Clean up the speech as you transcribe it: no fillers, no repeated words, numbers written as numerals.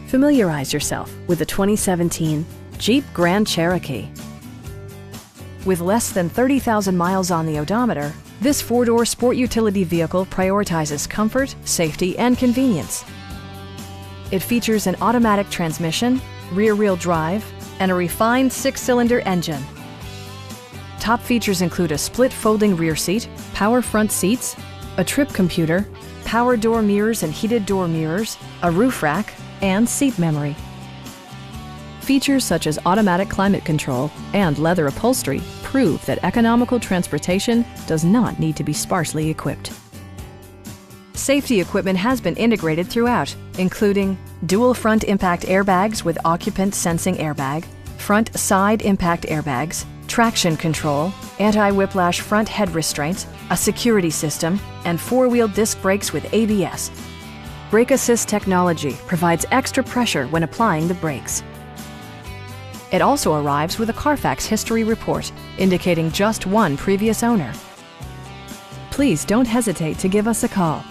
Familiarize yourself with the 2017 Jeep Grand Cherokee. With less than 30,000 miles on the odometer, this four-door sport utility vehicle prioritizes comfort, safety, and convenience. It features an automatic transmission, rear-wheel drive, and a refined six-cylinder engine. Top features include a split folding rear seat, power front seats, a trip computer, power door mirrors and heated door mirrors, a roof rack, and seat memory. Features such as automatic climate control and leather upholstery prove that economical transportation does not need to be sparsely equipped. Safety equipment has been integrated throughout, including dual front impact airbags with occupant sensing airbag, front side impact airbags, traction control, anti-whiplash front head restraints, a security system, and four-wheel disc brakes with ABS. Brake Assist technology provides extra pressure when applying the brakes. It also arrives with a Carfax history report, indicating just one previous owner. Please don't hesitate to give us a call.